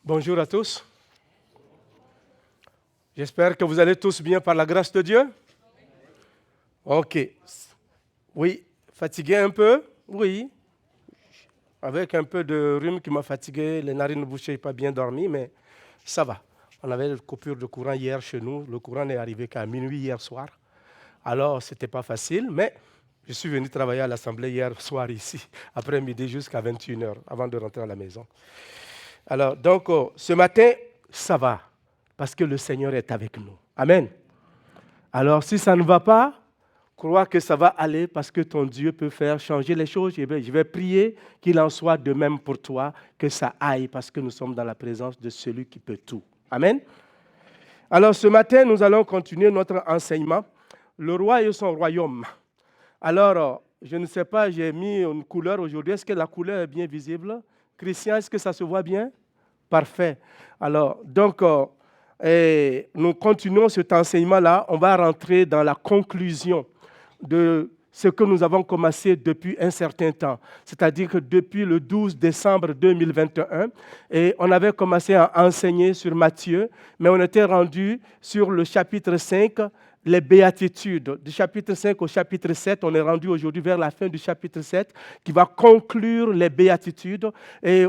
Bonjour à tous. J'espère que vous allez tous bien par la grâce de Dieu. Ok. Oui, fatigué un peu? Oui. Avec un peu de rhume qui m'a fatigué, les narines bouchées, pas bien dormi, mais ça va. On avait une coupure de courant hier chez nous. Le courant n'est arrivé qu'à minuit hier soir. Alors, ce n'était pas facile, mais je suis venu travailler à l'Assemblée hier soir ici, après-midi jusqu'à 21h, avant de rentrer à la maison. Alors, donc, ce matin, ça va, parce que le Seigneur est avec nous. Amen. Alors, si ça ne va pas, crois que ça va aller parce que ton Dieu peut faire changer les choses. Je vais prier qu'il en soit de même pour toi, que ça aille, parce que nous sommes dans la présence de celui qui peut tout. Amen. Alors, ce matin, nous allons continuer notre enseignement, le roi et son royaume. Alors, je ne sais pas, j'ai mis une couleur aujourd'hui. Est-ce que la couleur est bien visible? Christian, est-ce que ça se voit bien? Parfait. Alors, donc, nous continuons cet enseignement-là. On va rentrer dans la conclusion de ce que nous avons commencé depuis un certain temps. C'est-à-dire que depuis le 12 décembre 2021, et on avait commencé à enseigner sur Matthieu, mais on était rendu sur le chapitre 5, les béatitudes. Du chapitre 5 au chapitre 7, on est rendu aujourd'hui vers la fin du chapitre 7, qui va conclure les béatitudes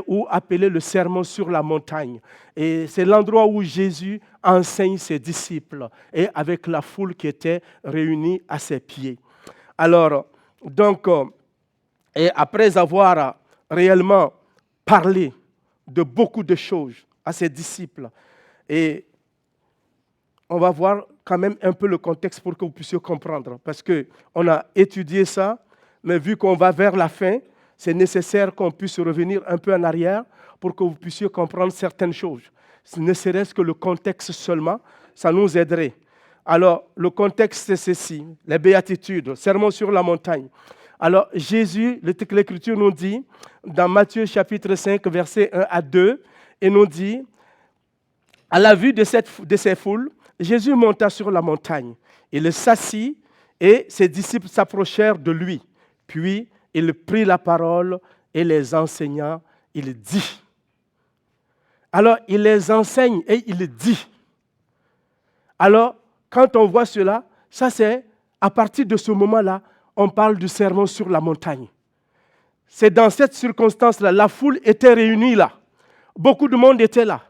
ou appeler le sermon sur la montagne. Et c'est l'endroit où Jésus enseigne ses disciples et avec la foule qui était réunie à ses pieds. Alors, donc, et après avoir réellement parlé de beaucoup de choses à ses disciples, et on va voir quand même un peu le contexte pour que vous puissiez comprendre, parce qu'on a étudié ça, mais vu qu'on va vers la fin, c'est nécessaire qu'on puisse revenir un peu en arrière pour que vous puissiez comprendre certaines choses. Ne serait-ce que le contexte seulement, ça nous aiderait. Alors, le contexte, c'est ceci, les béatitudes, sermon sur la montagne. Alors, Jésus, l'Écriture nous dit, dans Matthieu chapitre 5, versets 1 à 2, et nous dit, à la vue de ces foules, Jésus monta sur la montagne. Il s'assit et ses disciples s'approchèrent de lui. Puis, il prit la parole et les enseigna. Il dit. Alors, il les enseigne et il dit. Alors, quand on voit cela, ça c'est, à partir de ce moment-là, on parle du sermon sur la montagne. C'est dans cette circonstance-là, la foule était réunie là. Beaucoup de monde était là.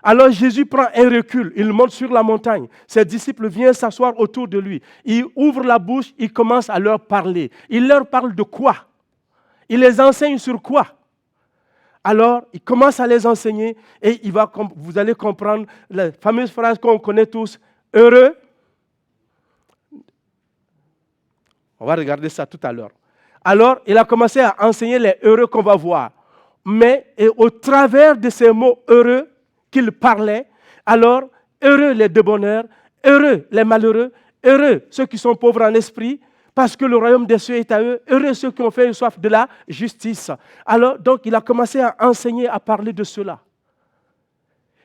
Alors Jésus prend un recul, il monte sur la montagne. Ses disciples viennent s'asseoir autour de lui. Il ouvre la bouche, il commence à leur parler. Il leur parle de quoi? Il les enseigne sur quoi? Alors, il commence à les enseigner et vous allez comprendre la fameuse phrase qu'on connaît tous, heureux. On va regarder ça tout à l'heure. Alors, il a commencé à enseigner les heureux qu'on va voir. Mais au travers de ces mots heureux qu'il parlait, alors, heureux les débonnaires, heureux les malheureux, heureux ceux qui sont pauvres en esprit, parce que le royaume des cieux est à eux, heureux ceux qui ont fait une soif de la justice. Alors, donc, il a commencé à enseigner, à parler de cela.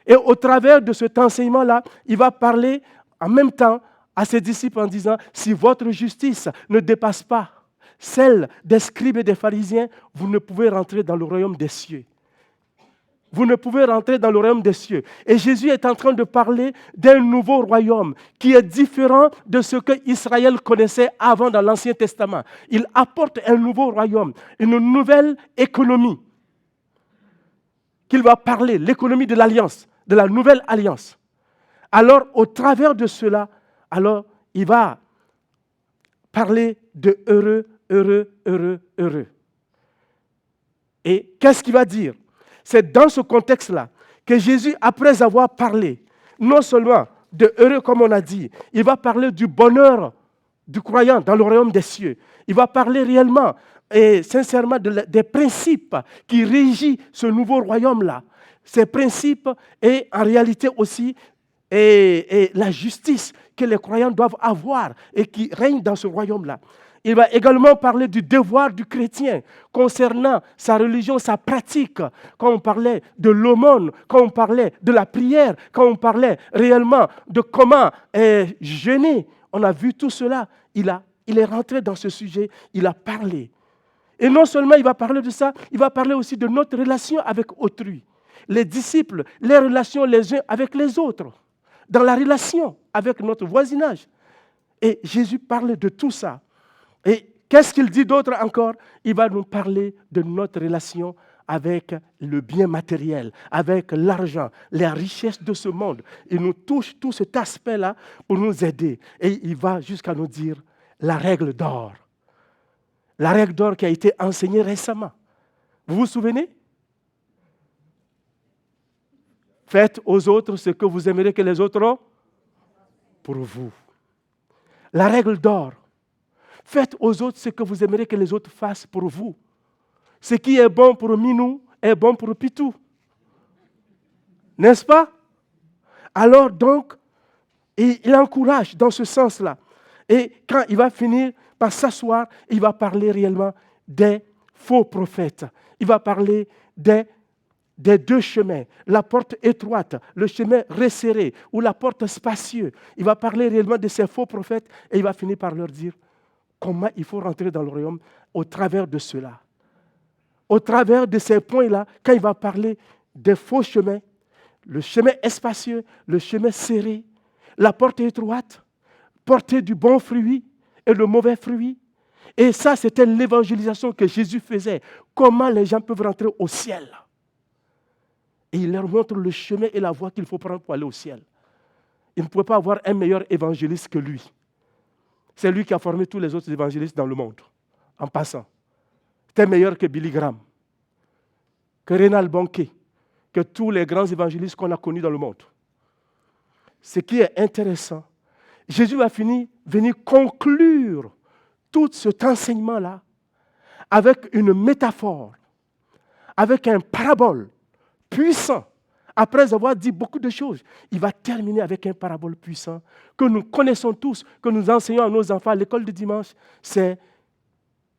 Et au travers de cet enseignement-là, il va parler en même temps à ses disciples en disant, si votre justice ne dépasse pas celle des scribes et des pharisiens, vous ne pouvez rentrer dans le royaume des cieux. Vous ne pouvez rentrer dans le royaume des cieux. Et Jésus est en train de parler d'un nouveau royaume qui est différent de ce que Israël connaissait avant dans l'Ancien Testament. Il apporte un nouveau royaume, une nouvelle économie qu'il va parler, l'économie de l'alliance, de la nouvelle alliance. Alors, au travers de cela, alors, il va parler de heureux, heureux, heureux, heureux. Et qu'est-ce qu'il va dire? C'est dans ce contexte-là que Jésus, après avoir parlé, non seulement de heureux comme on a dit, il va parler du bonheur du croyant dans le royaume des cieux. Il va parler réellement et sincèrement des principes qui régissent ce nouveau royaume-là. Ces principes et en réalité aussi et la justice que les croyants doivent avoir et qui règne dans ce royaume-là. Il va également parler du devoir du chrétien concernant sa religion, sa pratique. Quand on parlait de l'aumône, quand on parlait de la prière, quand on parlait réellement de comment jeûner, on a vu tout cela. Il est rentré dans ce sujet, il a parlé. Et non seulement il va parler de ça, il va parler aussi de notre relation avec autrui. les disciples, les relations les uns avec les autres, dans la relation avec notre voisinage. Et Jésus parle de tout ça. Et qu'est-ce qu'il dit d'autre encore? Il va nous parler de notre relation avec le bien matériel, avec l'argent, les richesses de ce monde. Il nous touche tout cet aspect-là pour nous aider. Et il va jusqu'à nous dire la règle d'or. La règle d'or qui a été enseignée récemment. Vous vous souvenez? Faites aux autres ce que vous aimeriez que les autres ont pour vous. La règle d'or. Faites aux autres ce que vous aimeriez que les autres fassent pour vous. Ce qui est bon pour Minou est bon pour Pitou. N'est-ce pas? Alors donc, il encourage dans ce sens-là. Et quand il va finir par s'asseoir, il va parler réellement des faux prophètes. Il va parler des deux chemins, la porte étroite, le chemin resserré ou la porte spacieuse. Il va parler réellement de ces faux prophètes et il va finir par leur dire comment il faut rentrer dans le royaume au travers de cela. Au travers de ces points-là, quand il va parler des faux chemins, le chemin espacieux, le chemin serré, la porte étroite, porter du bon fruit et le mauvais fruit. Et ça, c'était l'évangélisation que Jésus faisait. Comment les gens peuvent rentrer au ciel. Et il leur montre le chemin et la voie qu'il faut prendre pour aller au ciel. Il ne pouvait pas avoir un meilleur évangéliste que lui. C'est lui qui a formé tous les autres évangélistes dans le monde, en passant. C'était meilleur que Billy Graham, que Reinhard Bonnke, que tous les grands évangélistes qu'on a connus dans le monde. Ce qui est intéressant, Jésus va venir conclure tout cet enseignement-là avec une métaphore, avec un parabole puissant. Après avoir dit beaucoup de choses, il va terminer avec un parabole puissant que nous connaissons tous, que nous enseignons à nos enfants à l'école de dimanche. C'est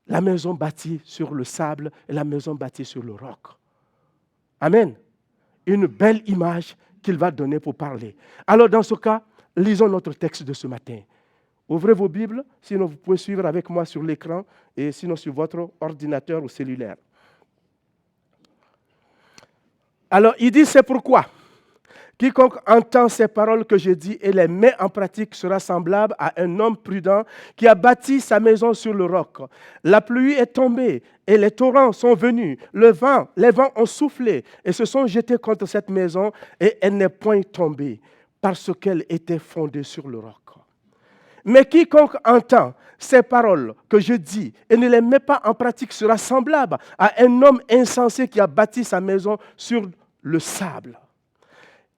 la maison bâtie sur le sable et la maison bâtie sur le roc. Amen. Une belle image qu'il va donner pour parler. Alors dans ce cas, lisons notre texte de ce matin. Ouvrez vos Bibles, sinon vous pouvez suivre avec moi sur l'écran et sinon sur votre ordinateur ou cellulaire. Alors, il dit, c'est pourquoi quiconque entend ces paroles que je dis et les met en pratique sera semblable à un homme prudent qui a bâti sa maison sur le roc. La pluie est tombée et les torrents sont venus. Les vents ont soufflé et se sont jetés contre cette maison et elle n'est point tombée parce qu'elle était fondée sur le roc. Mais quiconque entend ces paroles que je dis et ne les met pas en pratique sera semblable à un homme insensé qui a bâti sa maison sur le sable.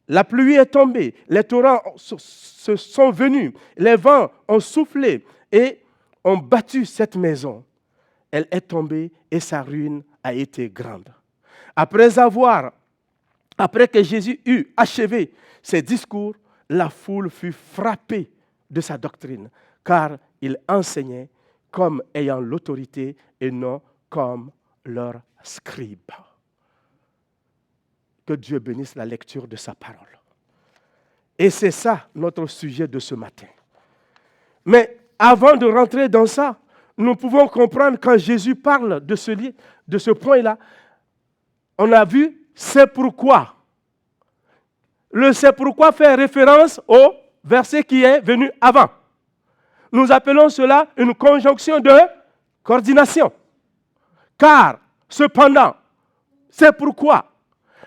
La pluie est tombée, les torrents se sont venus, les vents ont soufflé et ont battu cette maison. Elle est tombée et sa ruine a été grande. Après que Jésus eut achevé ses discours, la foule fut frappée de sa doctrine, car il enseignait comme ayant l'autorité et non comme leur scribe. Que Dieu bénisse la lecture de sa parole. Et c'est ça notre sujet de ce matin. Mais avant de rentrer dans ça, nous pouvons comprendre quand Jésus parle de ce point-là, on a vu c'est pourquoi. Le c'est pourquoi fait référence au verset qui est venu avant. Nous appelons cela une conjonction de coordination. Car, cependant, c'est pourquoi.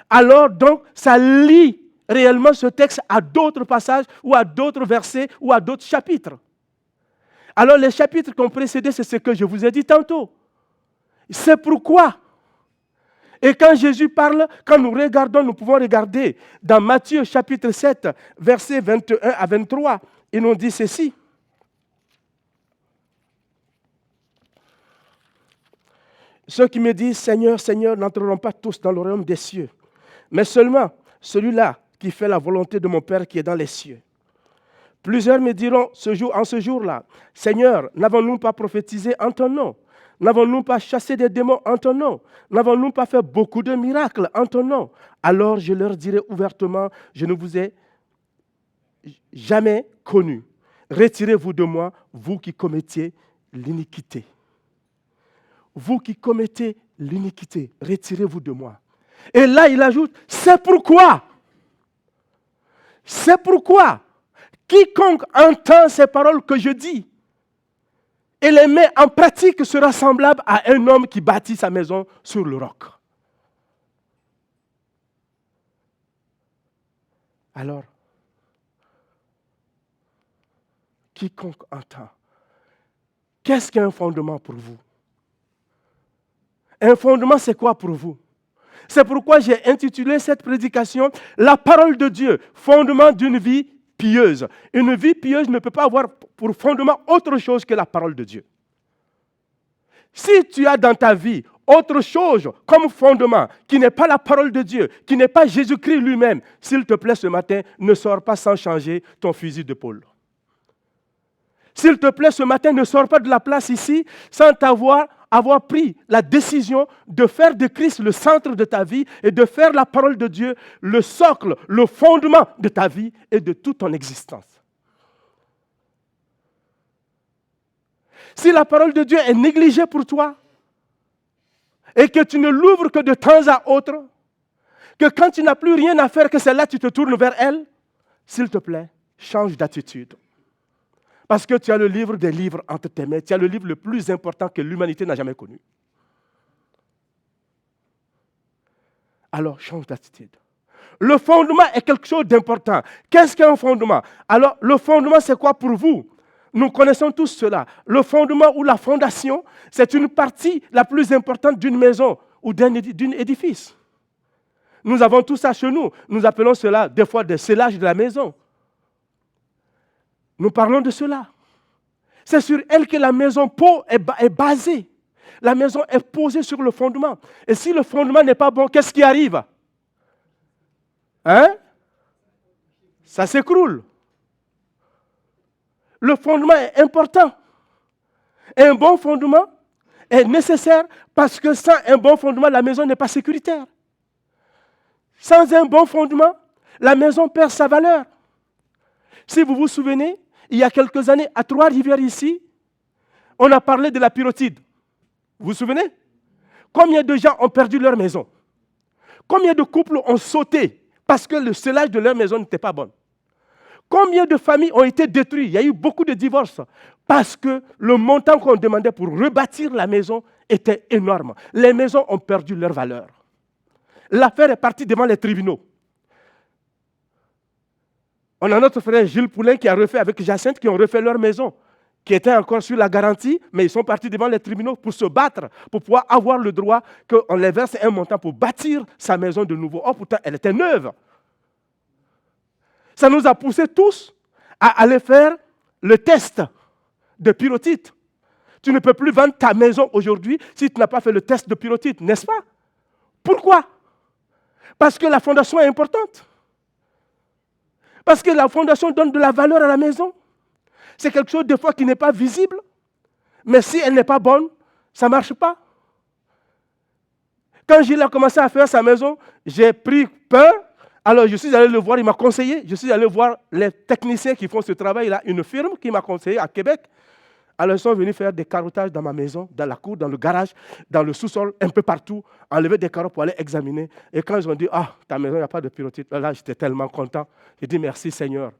Alors donc, ça lie réellement ce texte à d'autres passages ou à d'autres versets ou à d'autres chapitres. Alors les chapitres qui ont précédé, c'est ce que je vous ai dit tantôt. C'est pourquoi. Et quand Jésus parle, quand nous regardons, nous pouvons regarder dans Matthieu chapitre 7, versets 21 à 23, il nous dit ceci. Ceux qui me disent Seigneur, Seigneur, n'entreront pas tous dans le royaume des cieux, mais seulement celui-là qui fait la volonté de mon Père qui est dans les cieux. Plusieurs me diront en ce jour-là, Seigneur, n'avons-nous pas prophétisé en ton nom? N'avons-nous pas chassé des démons en ton nom? N'avons-nous pas fait beaucoup de miracles en ton nom? Alors je leur dirai ouvertement, je ne vous ai jamais connu. Retirez-vous de moi, vous qui commettiez l'iniquité. Vous qui commettez l'iniquité, retirez-vous de moi. Et là, il ajoute, c'est pourquoi, quiconque entend ces paroles que je dis et les met en pratique sera semblable à un homme qui bâtit sa maison sur le roc. Alors, quiconque entend, qu'est-ce qu'un fondement pour vous? Un fondement, c'est quoi pour vous? C'est pourquoi j'ai intitulé cette prédication « La parole de Dieu, fondement d'une vie pieuse ». Une vie pieuse ne peut pas avoir pour fondement autre chose que la parole de Dieu. Si tu as dans ta vie autre chose comme fondement qui n'est pas la parole de Dieu, qui n'est pas Jésus-Christ lui-même, s'il te plaît ce matin, ne sors pas sans changer ton fusil d'épaule. S'il te plaît ce matin, ne sors pas de la place ici sans avoir pris la décision de faire de Christ le centre de ta vie et de faire la parole de Dieu le socle, le fondement de ta vie et de toute ton existence. Si la parole de Dieu est négligée pour toi et que tu ne l'ouvres que de temps à autre, que quand tu n'as plus rien à faire que celle-là, tu te tournes vers elle, s'il te plaît, change d'attitude. Parce que tu as le livre des livres entre tes mains. Tu as le livre le plus important que l'humanité n'a jamais connu. Alors, change d'attitude. Le fondement est quelque chose d'important. Qu'est-ce qu'un fondement? Alors, le fondement, c'est quoi pour vous? Nous connaissons tous cela. Le fondement ou la fondation, c'est une partie la plus importante d'une maison ou d'un édifice. Nous avons tout ça chez nous. Nous appelons cela des fois des scellages de la maison. Nous parlons de cela. C'est sur elle que la maison est basée. La maison est posée sur le fondement. Et si le fondement n'est pas bon, qu'est-ce qui arrive? Ça s'écroule. Le fondement est important. Et un bon fondement est nécessaire parce que sans un bon fondement, la maison n'est pas sécuritaire. Sans un bon fondement, la maison perd sa valeur. Si vous vous souvenez, il y a quelques années, à Trois-Rivières ici, on a parlé de la pyrotide. Vous vous souvenez? Combien de gens ont perdu leur maison? Combien de couples ont sauté parce que le scellage de leur maison n'était pas bon? Combien de familles ont été détruites? Il y a eu beaucoup de divorces parce que le montant qu'on demandait pour rebâtir la maison était énorme. Les maisons ont perdu leur valeur. L'affaire est partie devant les tribunaux. On a notre frère Gilles Poulain qui a refait avec Jacinthe, qui ont refait leur maison, qui était encore sur la garantie, mais ils sont partis devant les tribunaux pour se battre, pour pouvoir avoir le droit qu'on les verse un montant pour bâtir sa maison de nouveau. Oh, pourtant, elle était neuve. Ça nous a poussés tous à aller faire le test de pyrotite. Tu ne peux plus vendre ta maison aujourd'hui si tu n'as pas fait le test de pyrotite, n'est-ce pas? Pourquoi? Parce que la fondation est importante. Parce que la fondation donne de la valeur à la maison. C'est quelque chose des fois qui n'est pas visible. Mais si elle n'est pas bonne, ça ne marche pas. Quand Gilles a commencé à faire sa maison, j'ai pris peur. Alors je suis allé le voir, il m'a conseillé. Je suis allé voir les techniciens qui font ce travail-là, une firme qui m'a conseillé à Québec. Alors ils sont venus faire des carottages dans ma maison, dans la cour, dans le garage, dans le sous-sol, un peu partout, enlever des carreaux pour aller examiner. Et quand ils ont dit, ah, ta maison, il n'y a pas de pyrotite, là, j'étais tellement content. J'ai dit, merci Seigneur.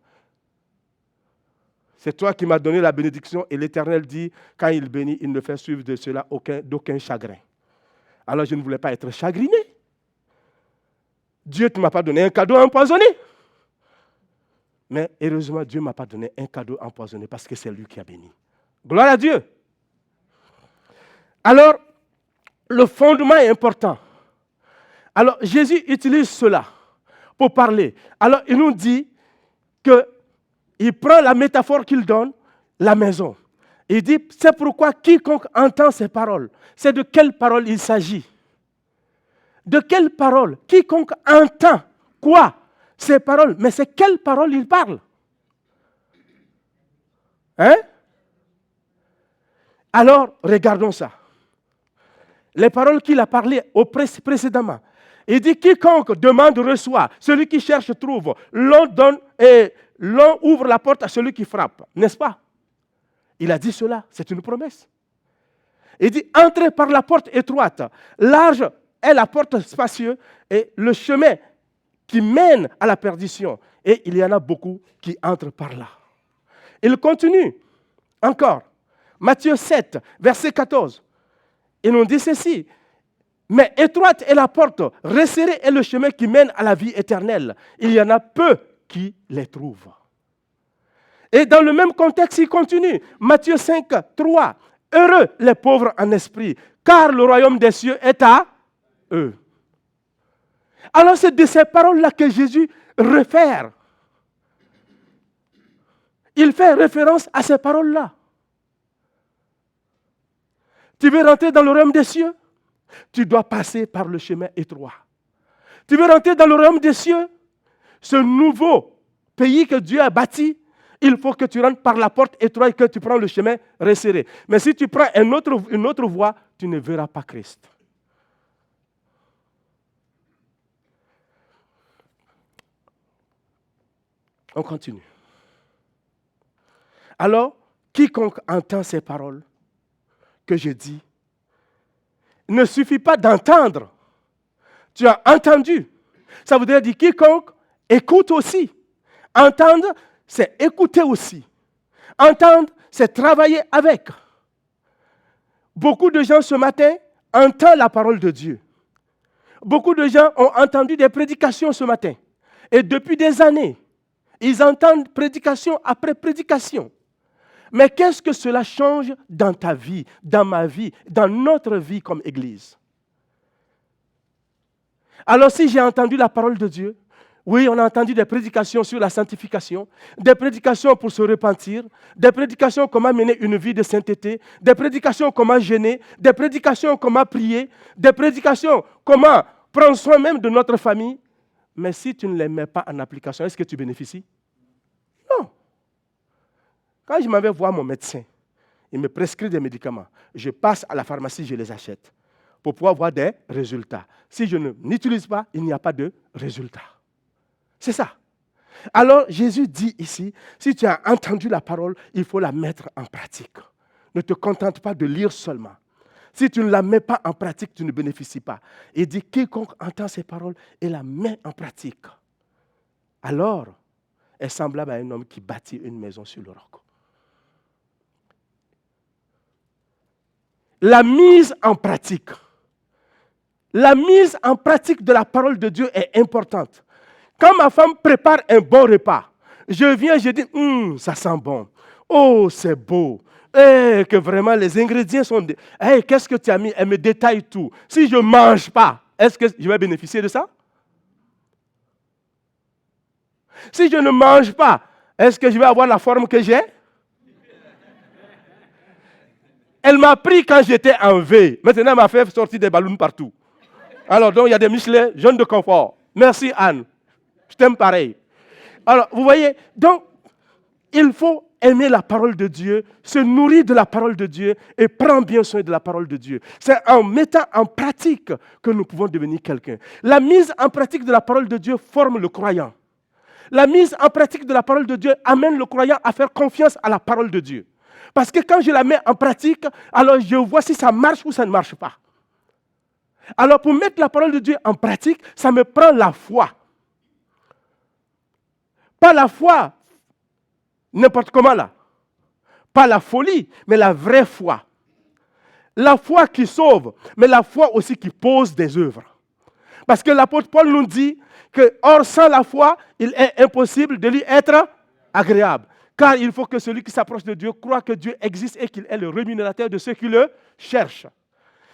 C'est toi qui m'as donné la bénédiction. Et l'Éternel dit, quand il bénit, il ne fait suivre de cela d'aucun chagrin. Alors je ne voulais pas être chagriné. Dieu ne m'a pas donné un cadeau empoisonné. Mais heureusement, Dieu ne m'a pas donné un cadeau empoisonné parce que c'est lui qui a béni. Gloire à Dieu. Alors, le fondement est important. Alors, Jésus utilise cela pour parler. Alors, il nous dit qu'il prend la métaphore qu'il donne, la maison. Il dit, c'est pourquoi quiconque entend ces paroles, c'est de quelle parole il s'agit? De quelle parole? Quiconque entend quoi? Ces paroles. Mais c'est quelle parole il parle? Alors, regardons ça. Les paroles qu'il a parlé précédemment. Il dit, quiconque demande reçoit, celui qui cherche trouve, l'on donne et l'on ouvre la porte à celui qui frappe. N'est-ce pas? Il a dit cela, c'est une promesse. Il dit, entrez par la porte étroite. Large est la porte spacieuse et le chemin qui mène à la perdition. Et il y en a beaucoup qui entrent par là. Il continue encore. Matthieu 7, verset 14. Il nous dit ceci. Mais étroite est la porte, resserré est le chemin qui mène à la vie éternelle. Il y en a peu qui les trouvent. Et dans le même contexte, il continue. Matthieu 5, 3. Heureux les pauvres en esprit, car le royaume des cieux est à eux. Alors c'est de ces paroles-là que Jésus réfère. Il fait référence à ces paroles-là. Tu veux rentrer dans le royaume des cieux? Tu dois passer par le chemin étroit. Tu veux rentrer dans le royaume des cieux? Ce nouveau pays que Dieu a bâti, il faut que tu rentres par la porte étroite et que tu prends le chemin resserré. Mais si tu prends une autre voie, tu ne verras pas Christ. On continue. Alors, quiconque entend ces paroles que je dis, ne suffit pas d'entendre. Tu as entendu. Ça voudrait dire quiconque écoute aussi. Entendre, c'est écouter aussi. Entendre, c'est travailler avec. Beaucoup de gens ce matin entendent la parole de Dieu. Beaucoup de gens ont entendu des prédications ce matin. Et depuis des années, ils entendent prédication après prédication. Mais qu'est-ce que cela change dans ta vie, dans ma vie, dans notre vie comme Église? Alors si j'ai entendu la parole de Dieu, oui, on a entendu des prédications sur la sanctification, des prédications pour se repentir, des prédications comment mener une vie de sainteté, des prédications comment jeûner, des prédications comment prier, des prédications comment prendre soin même de notre famille. Mais si tu ne les mets pas en application, est-ce que tu bénéficies? Non. Quand je m'en vais voir mon médecin, il me prescrit des médicaments. Je passe à la pharmacie, je les achète pour pouvoir voir des résultats. Si je n'utilise pas, il n'y a pas de résultat. C'est ça. Alors Jésus dit ici, si tu as entendu la parole, il faut la mettre en pratique. Ne te contente pas de lire seulement. Si tu ne la mets pas en pratique, tu ne bénéficies pas. Il dit, quiconque entend ces paroles et la met en pratique, alors est semblable à un homme qui bâtit une maison sur le roc. La mise en pratique. La mise en pratique de la parole de Dieu est importante. Quand ma femme prépare un bon repas, je viens, je dis, ça sent bon. Oh, c'est beau. Que vraiment les ingrédients sont... qu'est-ce que tu as mis? Elle me détaille tout. Si je ne mange pas, est-ce que je vais bénéficier de ça? Si je ne mange pas, est-ce que je vais avoir la forme que j'ai? Elle m'a pris quand j'étais en veille. Maintenant, elle m'a fait sortir des ballons partout. Alors, donc, il y a des Michelin, jeunes de confort. Merci, Anne. Je t'aime pareil. Alors, vous voyez, donc, il faut aimer la parole de Dieu, se nourrir de la parole de Dieu et prendre bien soin de la parole de Dieu. C'est en mettant en pratique que nous pouvons devenir quelqu'un. La mise en pratique de la parole de Dieu forme le croyant. La mise en pratique de la parole de Dieu amène le croyant à faire confiance à la parole de Dieu. Parce que quand je la mets en pratique, alors je vois si ça marche ou ça ne marche pas. Alors pour mettre la parole de Dieu en pratique, ça me prend la foi. Pas la foi, n'importe comment là. Pas la folie, mais la vraie foi. La foi qui sauve, mais la foi aussi qui pose des œuvres. Parce que l'apôtre Paul nous dit que, or sans la foi, il est impossible de lui être agréable. Car il faut que celui qui s'approche de Dieu croit que Dieu existe et qu'il est le rémunérateur de ceux qui le cherchent.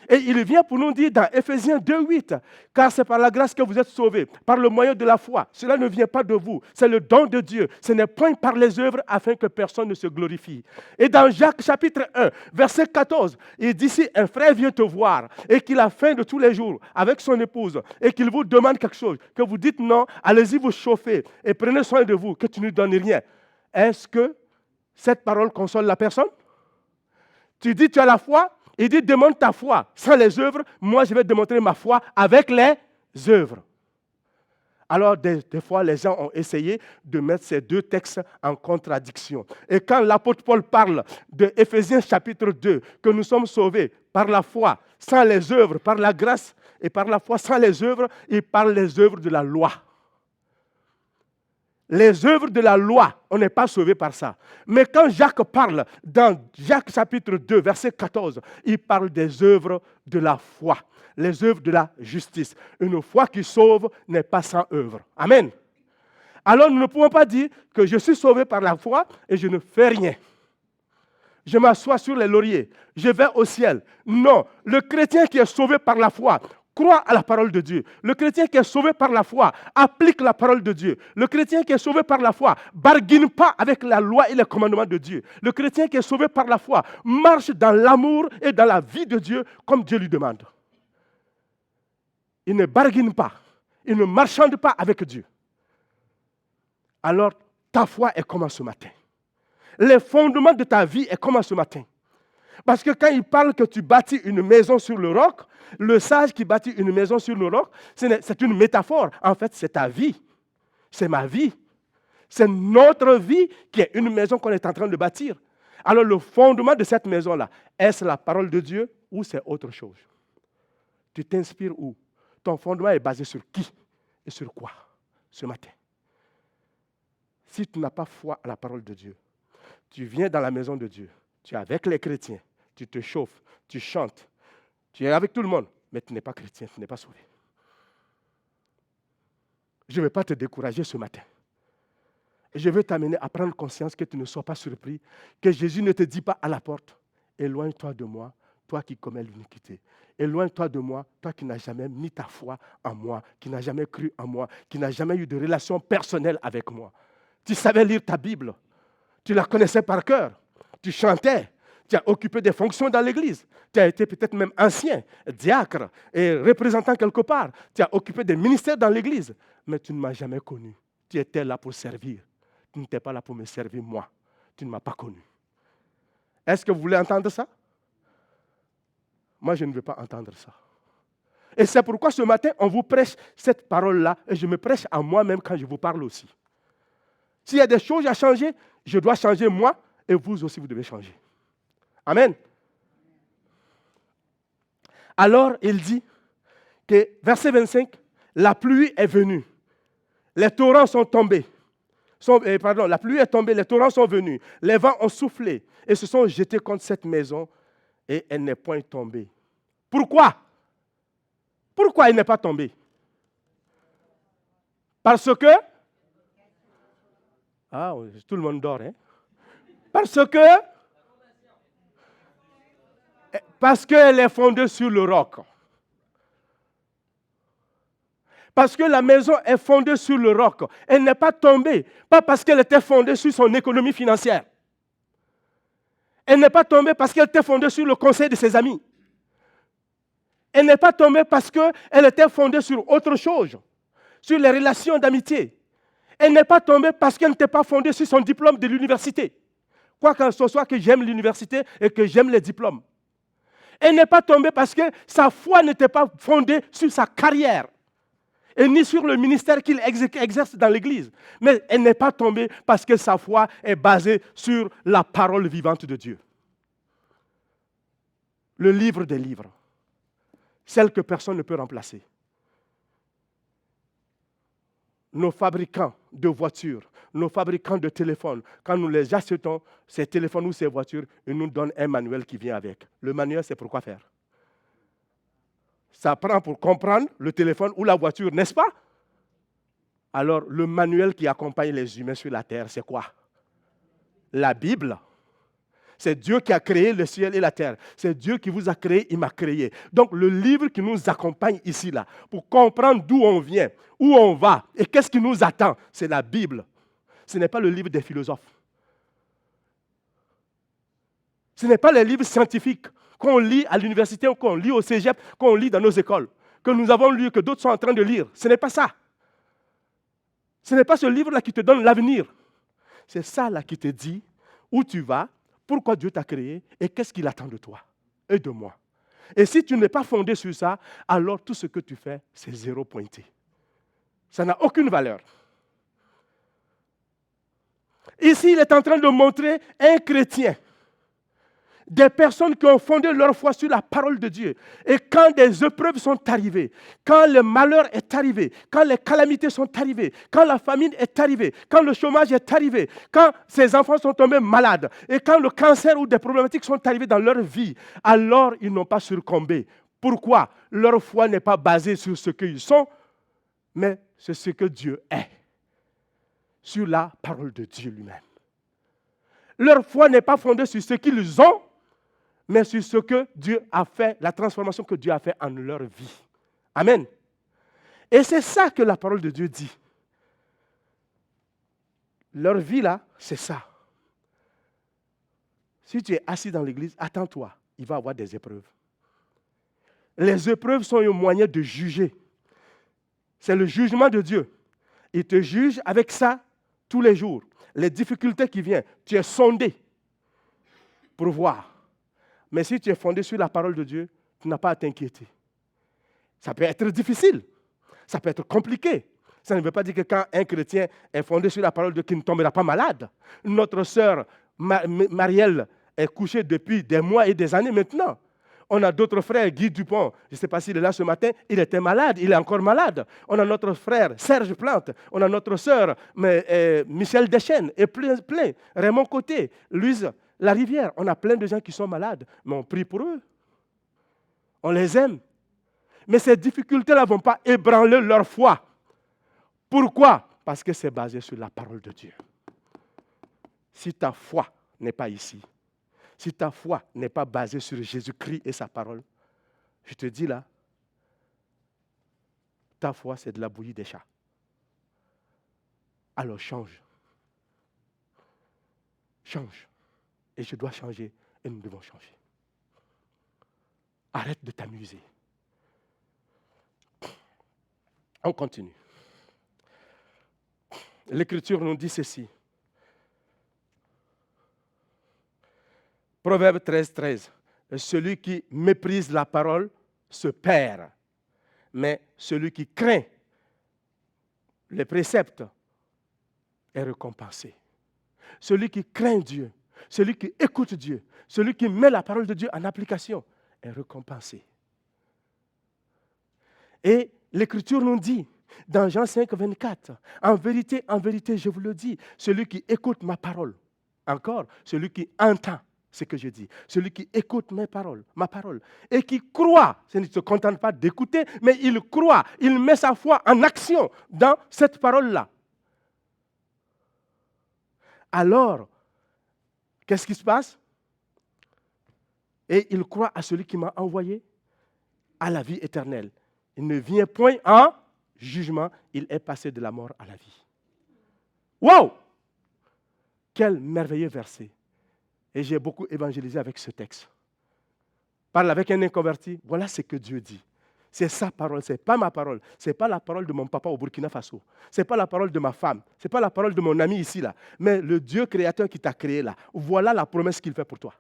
Et il vient pour nous dire dans Éphésiens 2,8, car c'est par la grâce que vous êtes sauvés, par le moyen de la foi. Cela ne vient pas de vous, c'est le don de Dieu. Ce n'est point par les œuvres afin que personne ne se glorifie. Et dans Jacques chapitre 1, verset 14, il dit si un frère vient te voir et qu'il a faim de tous les jours avec son épouse et qu'il vous demande quelque chose, que vous dites non, allez-y vous chauffer et prenez soin de vous, que tu ne donnes rien. Est-ce que cette parole console la personne? Tu dis tu as la foi? Il dit, demande ta foi sans les œuvres. Moi, je vais démontrer ma foi avec les œuvres. Alors, des fois, les gens ont essayé de mettre ces deux textes en contradiction. Et quand l'apôtre Paul parle de Éphésiens chapitre 2, que nous sommes sauvés par la foi, sans les œuvres, par la grâce, et par la foi, sans les œuvres, il parle des œuvres de la loi. Les œuvres de la loi, on n'est pas sauvé par ça. Mais quand Jacques parle, dans Jacques chapitre 2, verset 14, il parle des œuvres de la foi, les œuvres de la justice. Une foi qui sauve n'est pas sans œuvre. Amen. Alors nous ne pouvons pas dire que je suis sauvé par la foi et je ne fais rien. Je m'assois sur les lauriers, je vais au ciel. Non, le chrétien qui est sauvé par la foi croit à la parole de Dieu. Le chrétien qui est sauvé par la foi applique la parole de Dieu. Le chrétien qui est sauvé par la foi barguine pas avec la loi et les commandements de Dieu. Le chrétien qui est sauvé par la foi marche dans l'amour et dans la vie de Dieu comme Dieu lui demande. Il ne barguine pas. Il ne marchande pas avec Dieu. Alors, ta foi est comment ce matin? Les fondements de ta vie est comment ce matin? Parce que quand il parle que tu bâtis une maison sur le roc, le sage qui bâtit une maison sur le roc, c'est une métaphore. En fait, c'est ta vie. C'est ma vie. C'est notre vie qui est une maison qu'on est en train de bâtir. Alors, le fondement de cette maison-là, est-ce la parole de Dieu ou c'est autre chose? Tu t'inspires où? Ton fondement est basé sur qui et sur quoi ce matin? Si tu n'as pas foi à la parole de Dieu, tu viens dans la maison de Dieu, tu es avec les chrétiens, tu te chauffes, tu chantes, tu es avec tout le monde, mais tu n'es pas chrétien, tu n'es pas sauvé. Je ne vais pas te décourager ce matin. Je veux t'amener à prendre conscience que tu ne sois pas surpris, que Jésus ne te dit pas à la porte, éloigne-toi de moi, toi qui commets l'iniquité. Éloigne-toi de moi, toi qui n'as jamais mis ta foi en moi, qui n'as jamais cru en moi, qui n'as jamais eu de relation personnelle avec moi. Tu savais lire ta Bible, tu la connaissais par cœur, tu chantais, tu as occupé des fonctions dans l'église, tu as été peut-être même ancien, diacre et représentant quelque part, tu as occupé des ministères dans l'église, mais tu ne m'as jamais connu. Tu étais là pour servir, tu n'étais pas là pour me servir moi, tu ne m'as pas connu. Est-ce que vous voulez entendre ça? Moi, je ne veux pas entendre ça. Et c'est pourquoi ce matin, on vous prêche cette parole-là, et je me prêche à moi-même quand je vous parle aussi. S'il y a des choses à changer, je dois changer moi, et vous aussi, vous devez changer. Amen. Alors, il dit que, verset 25, la pluie est venue, les torrents sont tombés. La pluie est tombée, les torrents sont venus, les vents ont soufflé et se sont jetés contre cette maison et elle n'est point tombée. Pourquoi? Pourquoi elle n'est pas tombée? Parce que... Ah, tout le monde dort, hein? Parce qu'elle est fondée sur le roc. Parce que la maison est fondée sur le roc. Elle n'est pas tombée, pas parce qu'elle était fondée sur son économie financière. Elle n'est pas tombée parce qu'elle était fondée sur le conseil de ses amis. Elle n'est pas tombée parce qu'elle était fondée sur autre chose, sur les relations d'amitié. Elle n'est pas tombée parce qu'elle n'était pas fondée sur son diplôme de l'université. Quoi que ce soit que j'aime l'université et que j'aime les diplômes. Elle n'est pas tombée parce que sa foi n'était pas fondée sur sa carrière et ni sur le ministère qu'il exerce dans l'Église. Mais elle n'est pas tombée parce que sa foi est basée sur la parole vivante de Dieu. Le livre des livres, celle que personne ne peut remplacer. Nos fabricants de voitures, nos fabricants de téléphones, quand nous les achetons, ces téléphones ou ces voitures, ils nous donnent un manuel qui vient avec. Le manuel, c'est pour quoi faire? Ça prend pour comprendre le téléphone ou la voiture, n'est-ce pas? Alors, le manuel qui accompagne les humains sur la terre, c'est quoi? La Bible. C'est Dieu qui a créé le ciel et la terre. C'est Dieu qui vous a créé, il m'a créé. Donc, le livre qui nous accompagne ici, là, pour comprendre d'où on vient, où on va et qu'est-ce qui nous attend, c'est la Bible. Ce n'est pas le livre des philosophes. Ce n'est pas les livres scientifiques qu'on lit à l'université ou qu'on lit au cégep, qu'on lit dans nos écoles, que nous avons lu, que d'autres sont en train de lire. Ce n'est pas ça. Ce n'est pas ce livre-là qui te donne l'avenir. C'est ça là qui te dit où tu vas, pourquoi Dieu t'a créé et qu'est-ce qu'il attend de toi et de moi. Et si tu n'es pas fondé sur ça, alors tout ce que tu fais, c'est zéro pointé. Ça n'a aucune valeur. Ici, il est en train de montrer un chrétien, des personnes qui ont fondé leur foi sur la parole de Dieu. Et quand des épreuves sont arrivées, quand le malheur est arrivé, quand les calamités sont arrivées, quand la famine est arrivée, quand le chômage est arrivé, quand ces enfants sont tombés malades, et quand le cancer ou des problématiques sont arrivées dans leur vie, alors ils n'ont pas succombé. Pourquoi? Leur foi n'est pas basée sur ce qu'ils sont, mais sur ce que Dieu est, sur la parole de Dieu lui-même. Leur foi n'est pas fondée sur ce qu'ils ont, mais sur ce que Dieu a fait, la transformation que Dieu a fait en leur vie. Amen. Et c'est ça que la parole de Dieu dit. Leur vie là, c'est ça. Si tu es assis dans l'église, attends-toi, il va y avoir des épreuves. Les épreuves sont un moyen de juger. C'est le jugement de Dieu. Il te juge avec ça tous les jours. Les difficultés qui viennent, tu es sondé pour voir. Mais si tu es fondé sur la parole de Dieu, tu n'as pas à t'inquiéter. Ça peut être difficile, ça peut être compliqué. Ça ne veut pas dire que quand un chrétien est fondé sur la parole de Dieu, qu'il ne tombera pas malade. Notre sœur Marielle est couchée depuis des mois et des années maintenant. On a d'autres frères, Guy Dupont, je ne sais pas s'il est là ce matin, il était malade, il est encore malade. On a notre frère Serge Plante, on a notre sœur Michel Deschênes, et plein. Raymond Côté, Louise Larivière, on a plein de gens qui sont malades, mais on prie pour eux. On les aime. Mais ces difficultés-là ne vont pas ébranler leur foi. Pourquoi? Parce que c'est basé sur la parole de Dieu. Si ta foi n'est pas ici, si ta foi n'est pas basée sur Jésus-Christ et sa parole, je te dis là, ta foi c'est de la bouillie des chats. Alors change. Change. Et je dois changer et nous devons changer. Arrête de t'amuser. On continue. L'Écriture nous dit ceci. Proverbe 13. Celui qui méprise la parole se perd, mais celui qui craint les préceptes est récompensé. Celui qui craint Dieu, celui qui écoute Dieu, celui qui met la parole de Dieu en application est récompensé. Et l'Écriture nous dit, dans Jean 5, 24, en vérité, je vous le dis, celui qui écoute ma parole, encore, celui qui entend ce que je dis, celui qui écoute ma parole, et qui croit, il ne se contente pas d'écouter, mais il croit, il met sa foi en action dans cette parole-là. Alors, qu'est-ce qui se passe? Et il croit à celui qui m'a envoyé à la vie éternelle. Il ne vient point en jugement, il est passé de la mort à la vie. Wow! Quel merveilleux verset. Et j'ai beaucoup évangélisé avec ce texte. Parle avec un inconverti, voilà ce que Dieu dit. C'est sa parole, ce n'est pas ma parole. Ce n'est pas la parole de mon papa au Burkina Faso. Ce n'est pas la parole de ma femme. Ce n'est pas la parole de mon ami ici, là. Mais le Dieu créateur qui t'a créé là, voilà la promesse qu'il fait pour toi.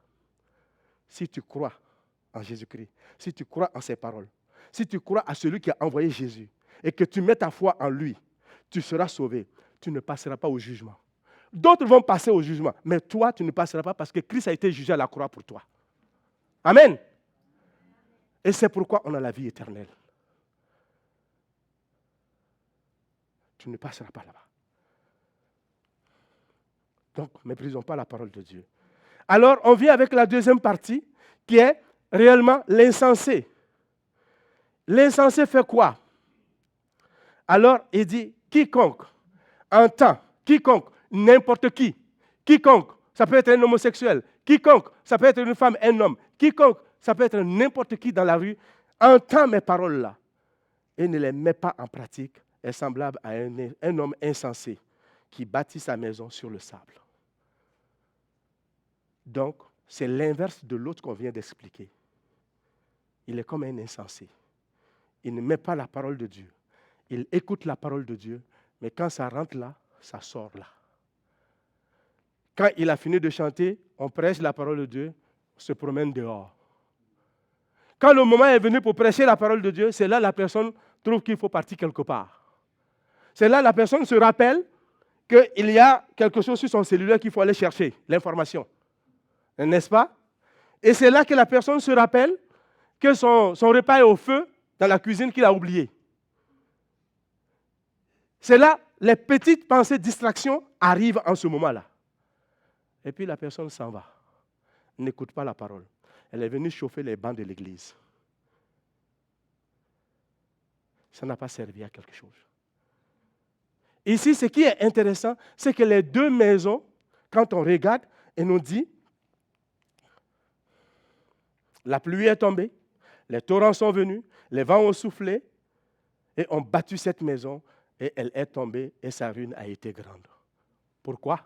Si tu crois en Jésus-Christ, si tu crois en ses paroles, si tu crois à celui qui a envoyé Jésus et que tu mets ta foi en lui, tu seras sauvé. Tu ne passeras pas au jugement. D'autres vont passer au jugement, mais toi, tu ne passeras pas parce que Christ a été jugé à la croix pour toi. Amen. Et c'est pourquoi on a la vie éternelle. Tu ne passeras pas là-bas. Donc, ne méprisons pas la parole de Dieu. Alors, on vient avec la deuxième partie, qui est réellement l'insensé. L'insensé fait quoi? Alors, il dit, quiconque entend, quiconque, n'importe qui, quiconque, ça peut être un homosexuel, quiconque, ça peut être une femme, un homme, quiconque, ça peut être n'importe qui dans la rue, entend mes paroles-là et ne les met pas en pratique, est semblable à un homme insensé qui bâtit sa maison sur le sable. Donc, c'est l'inverse de l'autre qu'on vient d'expliquer. Il est comme un insensé. Il ne met pas la parole de Dieu. Il écoute la parole de Dieu, mais quand ça rentre là, ça sort là. Quand il a fini de chanter, on prêche la parole de Dieu, on se promène dehors. Quand le moment est venu pour prêcher la parole de Dieu, c'est là que la personne trouve qu'il faut partir quelque part. C'est là que la personne se rappelle qu'il y a quelque chose sur son cellulaire qu'il faut aller chercher, l'information. N'est-ce pas? Et c'est là que la personne se rappelle que son repas est au feu dans la cuisine qu'il a oublié. C'est là les petites pensées distractions arrivent en ce moment-là. Et puis la personne s'en va. N'écoute pas la parole. Elle est venue chauffer les bancs de l'église. Ça n'a pas servi à quelque chose. Ici, ce qui est intéressant, c'est que les deux maisons, quand on regarde, et nous dit, la pluie est tombée, les torrents sont venus, les vents ont soufflé, et ont battu cette maison, et elle est tombée, et sa ruine a été grande. Pourquoi?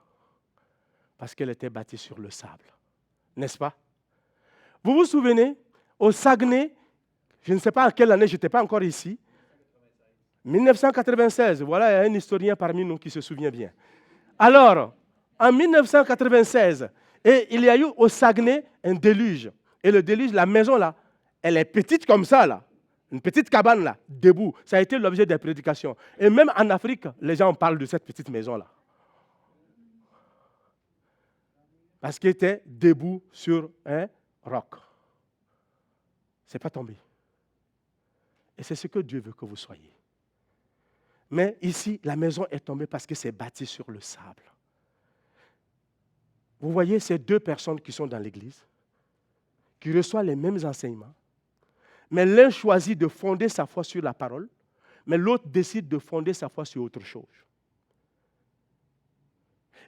Parce qu'elle était bâtie sur le sable. N'est-ce pas? Vous vous souvenez, au Saguenay, je ne sais pas à quelle année, je n'étais pas encore ici, 1996, voilà, il y a un historien parmi nous qui se souvient bien. Alors, en 1996, et il y a eu au Saguenay un déluge. Et le déluge, la maison là, elle est petite comme ça là, une petite cabane là, debout. Ça a été l'objet des prédications. Et même en Afrique, les gens parlent de cette petite maison là. Parce qu'elle était debout sur un roc. Ce n'est pas tombé. Et c'est ce que Dieu veut que vous soyez. Mais ici, la maison est tombée parce que c'est bâti sur le sable. Vous voyez ces deux personnes qui sont dans l'église, qui reçoivent les mêmes enseignements, mais l'un choisit de fonder sa foi sur la parole, mais l'autre décide de fonder sa foi sur autre chose.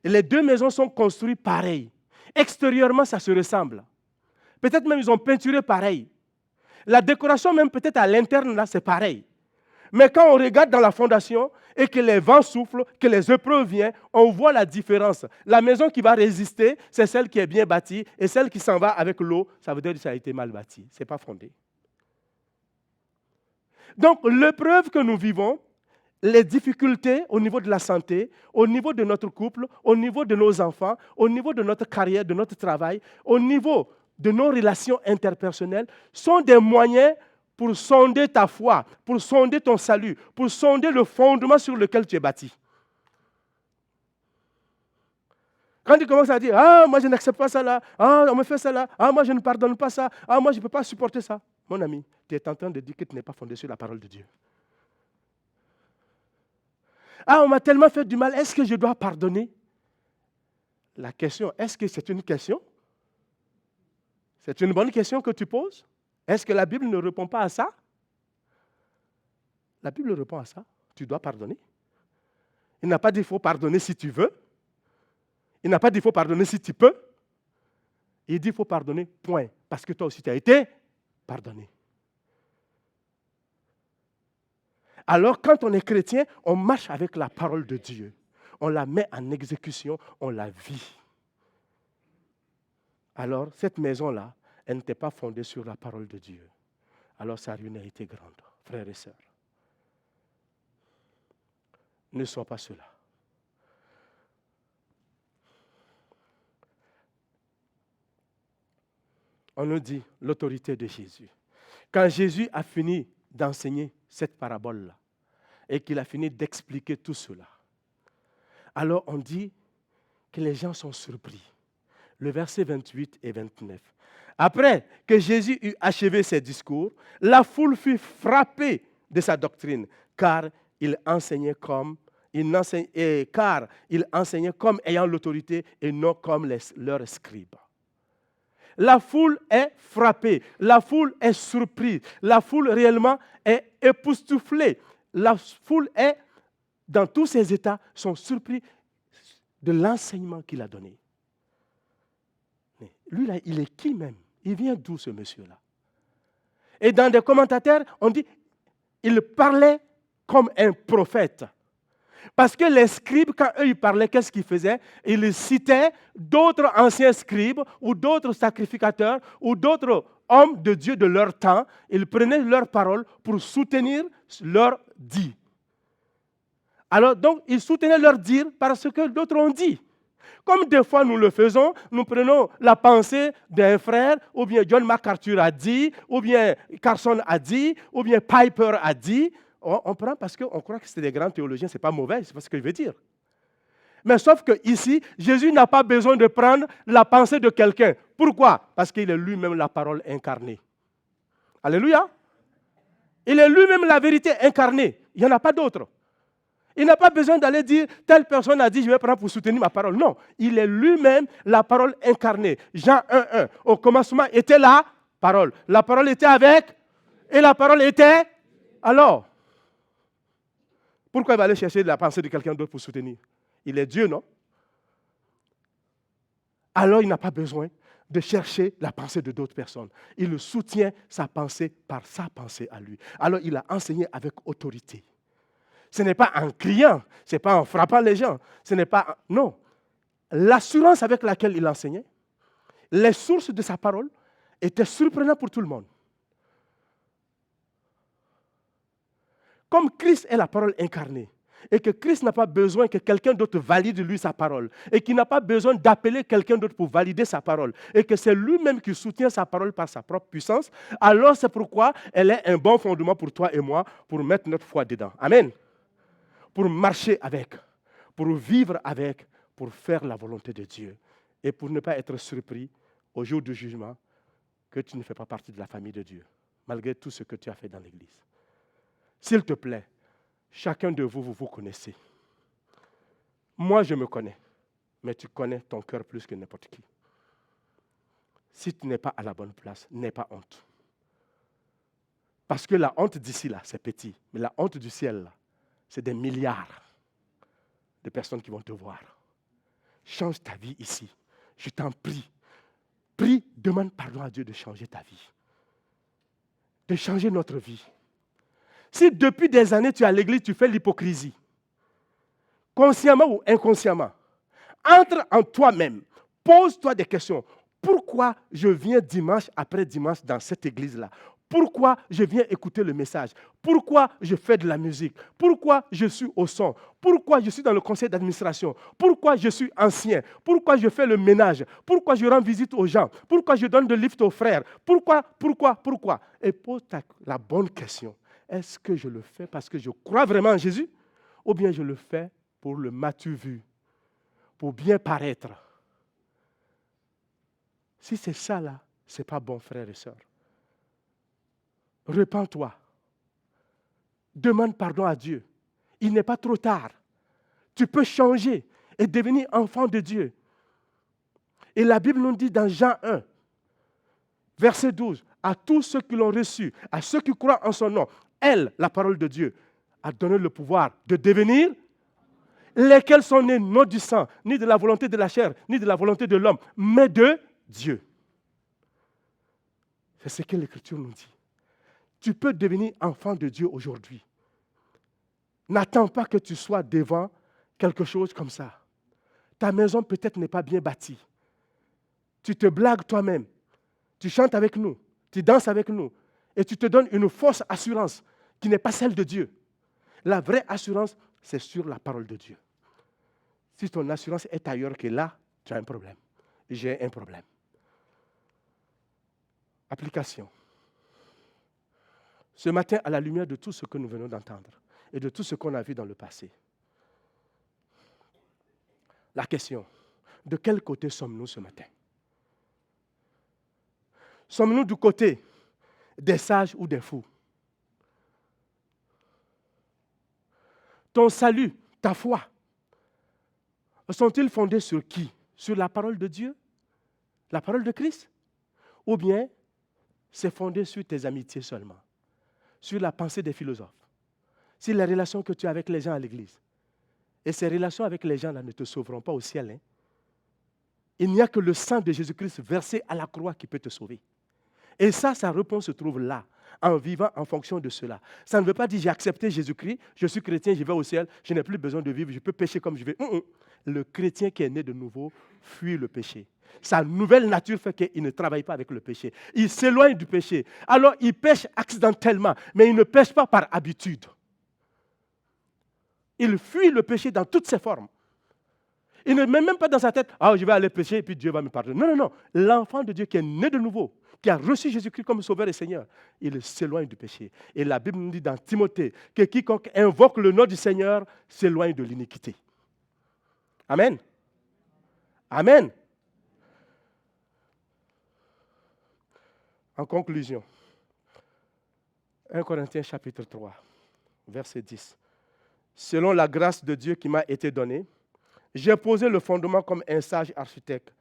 Et les deux maisons sont construites pareilles. Extérieurement, ça se ressemble. Peut-être même ils ont peinturé pareil. La décoration même peut-être à l'interne, là, c'est pareil. Mais quand on regarde dans la fondation et que les vents soufflent, que les épreuves viennent, on voit la différence. La maison qui va résister, c'est celle qui est bien bâtie, et celle qui s'en va avec l'eau, ça veut dire que ça a été mal bâti. Ce n'est pas fondé. Donc, l'épreuve que nous vivons, les difficultés au niveau de la santé, au niveau de notre couple, au niveau de nos enfants, au niveau de notre carrière, de notre travail, au niveau de nos relations interpersonnelles, sont des moyens pour sonder ta foi, pour sonder ton salut, pour sonder le fondement sur lequel tu es bâti. Quand tu commences à dire, ah, moi je n'accepte pas ça là, ah, on me fait ça là, ah, moi je ne pardonne pas ça, ah, moi je ne peux pas supporter ça. Mon ami, tu es en train de dire que tu n'es pas fondé sur la parole de Dieu. Ah, on m'a tellement fait du mal, est-ce que je dois pardonner? La question, est-ce que c'est une question? C'est une bonne question que tu poses? Est-ce que la Bible ne répond pas à ça? La Bible répond à ça. Tu dois pardonner. Il n'a pas dit qu'il faut pardonner si tu veux. Il n'a pas dit qu'il faut pardonner si tu peux. Il dit qu'il faut pardonner, point. Parce que toi aussi, tu as été pardonné. Alors, quand on est chrétien, on marche avec la parole de Dieu. On la met en exécution, on la vit. Alors, cette maison-là, elle n'était pas fondée sur la parole de Dieu. Alors, sa ruine a été grande, frères et sœurs. Ne sois pas cela. On nous dit l'autorité de Jésus. Quand Jésus a fini d'enseigner cette parabole-là et qu'il a fini d'expliquer tout cela, alors on dit que les gens sont surpris. Le verset 28 et 29. Après que Jésus eut achevé ses discours, la foule fut frappée de sa doctrine, car il enseignait comme ayant l'autorité et non comme leurs scribes. La foule est frappée, la foule est surprise, la foule réellement est époustouflée. La foule est, dans tous ses états, sont surpris de l'enseignement qu'il a donné. Mais lui, là, il est qui même? Il vient d'où ce monsieur-là? Et dans des commentateurs, on dit, il parlait comme un prophète. Parce que les scribes, quand eux ils parlaient, qu'est-ce qu'ils faisaient? Ils citaient d'autres anciens scribes ou d'autres sacrificateurs ou d'autres hommes de Dieu de leur temps. Ils prenaient leurs paroles pour soutenir leur dit. Alors donc, ils soutenaient leur dire parce que d'autres ont dit. Comme des fois nous le faisons, nous prenons la pensée d'un frère, ou bien John MacArthur a dit, ou bien Carson a dit, ou bien Piper a dit. on prend parce qu'on croit que c'est des grands théologiens, ce n'est pas mauvais, c'est pas ce que je veux dire. Mais sauf que ici, Jésus n'a pas besoin de prendre la pensée de quelqu'un. Pourquoi? Parce qu'il est lui-même la parole incarnée. Alléluia. Il est lui-même la vérité incarnée. Il n'y en a pas d'autre. Il n'a pas besoin d'aller dire, telle personne a dit, je vais prendre pour soutenir ma parole. Non, il est lui-même la parole incarnée. Jean 1:1. Au commencement était la parole. La parole était avec, et la parole était alors. Pourquoi il va aller chercher la pensée de quelqu'un d'autre pour soutenir? Il est Dieu, non? Alors il n'a pas besoin de chercher la pensée de d'autres personnes. Il soutient sa pensée par sa pensée à lui. Alors il a enseigné avec autorité. Ce n'est pas en criant, ce n'est pas en frappant les gens, ce n'est pas... Non. L'assurance avec laquelle il enseignait, les sources de sa parole étaient surprenantes pour tout le monde. Comme Christ est la parole incarnée, et que Christ n'a pas besoin que quelqu'un d'autre valide lui sa parole, et qu'il n'a pas besoin d'appeler quelqu'un d'autre pour valider sa parole, et que c'est lui-même qui soutient sa parole par sa propre puissance, alors c'est pourquoi elle est un bon fondement pour toi et moi, pour mettre notre foi dedans. Amen. Pour marcher avec, pour vivre avec, pour faire la volonté de Dieu, et pour ne pas être surpris au jour du jugement que tu ne fais pas partie de la famille de Dieu, malgré tout ce que tu as fait dans l'Église. S'il te plaît, chacun de vous, vous vous connaissez. Moi, je me connais, mais tu connais ton cœur plus que n'importe qui. Si tu n'es pas à la bonne place, n'aie pas honte. Parce que la honte d'ici, là, c'est petit, mais la honte du ciel, là, c'est des milliards de personnes qui vont te voir. Change ta vie ici. Je t'en prie. Prie, demande pardon à Dieu de changer ta vie. De changer notre vie. Si depuis des années tu es à l'église, tu fais l'hypocrisie, consciemment ou inconsciemment, entre en toi-même, pose-toi des questions. Pourquoi je viens dimanche après dimanche dans cette église-là? Pourquoi je viens écouter le message? Pourquoi je fais de la musique? Pourquoi je suis au son? Pourquoi je suis dans le conseil d'administration? Pourquoi je suis ancien? Pourquoi je fais le ménage? Pourquoi je rends visite aux gens? Pourquoi je donne de lift aux frères? Pourquoi? Et pose la bonne question. Est-ce que je le fais parce que je crois vraiment en Jésus? Ou bien je le fais pour le m'as-tu vu? Pour bien paraître? Si c'est ça là, ce n'est pas bon, frères et sœurs. Repends-toi. Demande pardon à Dieu. Il n'est pas trop tard. Tu peux changer et devenir enfant de Dieu. Et la Bible nous dit dans Jean 1, verset 12, à tous ceux qui l'ont reçu, à ceux qui croient en son nom, elle, la parole de Dieu, a donné le pouvoir de devenir lesquels sont nés non du sang, ni de la volonté de la chair, ni de la volonté de l'homme, mais de Dieu. C'est ce que l'Écriture nous dit. Tu peux devenir enfant de Dieu aujourd'hui. N'attends pas que tu sois devant quelque chose comme ça. Ta maison peut-être n'est pas bien bâtie. Tu te blagues toi-même. Tu chantes avec nous. Tu danses avec nous. Et tu te donnes une fausse assurance qui n'est pas celle de Dieu. La vraie assurance, c'est sur la parole de Dieu. Si ton assurance est ailleurs que là, tu as un problème. J'ai un problème. Application. Ce matin, à la lumière de tout ce que nous venons d'entendre et de tout ce qu'on a vu dans le passé, la question, de quel côté sommes-nous ce matin? Sommes-nous du côté des sages ou des fous? Ton salut, ta foi, sont-ils fondés sur qui? Sur la parole de Dieu? La parole de Christ? Ou bien c'est fondé sur tes amitiés seulement? Sur la pensée des philosophes? Sur les relations que tu as avec les gens à l'église? Et ces relations avec les gens-là ne te sauveront pas au ciel. Hein? Il n'y a que le sang de Jésus-Christ versé à la croix qui peut te sauver. Et ça, sa réponse se trouve là, en vivant en fonction de cela. Ça ne veut pas dire j'ai accepté Jésus-Christ, je suis chrétien, je vais au ciel, je n'ai plus besoin de vivre, je peux pécher comme je veux. Le chrétien qui est né de nouveau fuit le péché. Sa nouvelle nature fait qu'il ne travaille pas avec le péché. Il s'éloigne du péché. Alors il pêche accidentellement, mais il ne pêche pas par habitude. Il fuit le péché dans toutes ses formes. Il ne met même pas dans sa tête, ah, je vais aller pécher et puis Dieu va me pardonner. Non, non, non. L'enfant de Dieu qui est né de nouveau, qui a reçu Jésus-Christ comme Sauveur et Seigneur, il s'éloigne du péché. Et la Bible nous dit dans Timothée que quiconque invoque le nom du Seigneur s'éloigne de l'iniquité. Amen. Amen. En conclusion, 1 Corinthiens chapitre 3, verset 10. Selon la grâce de Dieu qui m'a été donnée, j'ai posé le fondement comme un sage architecte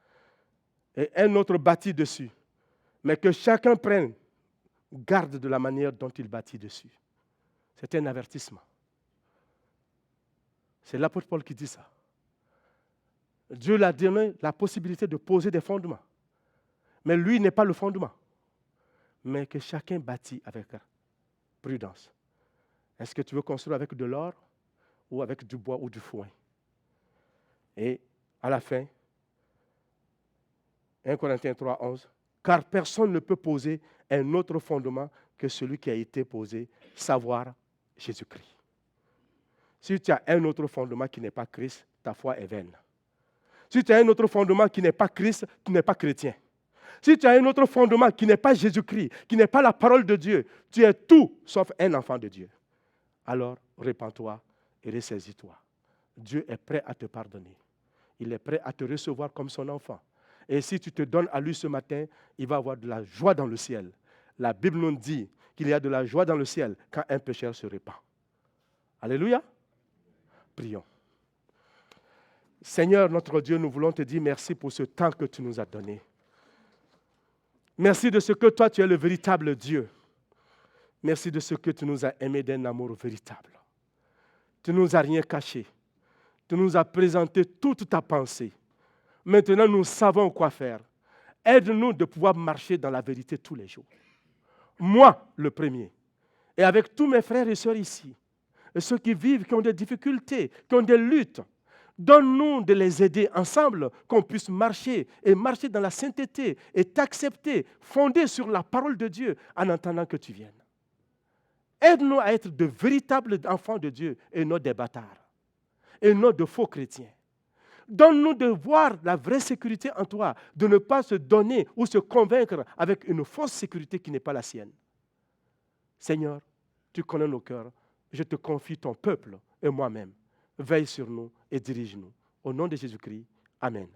et un autre bâtit dessus. Mais que chacun prenne garde de la manière dont il bâtit dessus. C'est un avertissement. C'est l'apôtre Paul qui dit ça. Dieu lui a donné la possibilité de poser des fondements. Mais lui n'est pas le fondement. Mais que chacun bâtit avec prudence. Est-ce que tu veux construire avec de l'or ou avec du bois ou du foin? Et à la fin, 1 Corinthiens 3, 11, car personne ne peut poser un autre fondement que celui qui a été posé, savoir Jésus-Christ. Si tu as un autre fondement qui n'est pas Christ, ta foi est vaine. Si tu as un autre fondement qui n'est pas Christ, tu n'es pas chrétien. Si tu as un autre fondement qui n'est pas Jésus-Christ, qui n'est pas la parole de Dieu, tu es tout sauf un enfant de Dieu. Alors, répands-toi et ressaisis-toi. Dieu est prêt à te pardonner. Il est prêt à te recevoir comme son enfant. Et si tu te donnes à lui ce matin, il va avoir de la joie dans le ciel. La Bible nous dit qu'il y a de la joie dans le ciel quand un pécheur se répand. Alléluia. Prions. Seigneur notre Dieu, nous voulons te dire merci pour ce temps que tu nous as donné. Merci de ce que toi, tu es le véritable Dieu. Merci de ce que tu nous as aimés d'un amour véritable. Tu ne nous as rien caché. Tu nous as présenté toute ta pensée. Maintenant, nous savons quoi faire. Aide-nous de pouvoir marcher dans la vérité tous les jours. Moi, le premier. Et avec tous mes frères et sœurs ici, et ceux qui vivent, qui ont des difficultés, qui ont des luttes, donne-nous de les aider ensemble, qu'on puisse marcher et marcher dans la sainteté et t'accepter, fondé sur la parole de Dieu en attendant que tu viennes. Aide-nous à être de véritables enfants de Dieu et non des bâtards, et non de faux chrétiens. Donne-nous de voir la vraie sécurité en toi, de ne pas se donner ou se convaincre avec une fausse sécurité qui n'est pas la sienne. Seigneur, tu connais nos cœurs. Je te confie ton peuple et moi-même. Veille sur nous et dirige-nous. Au nom de Jésus-Christ, Amen.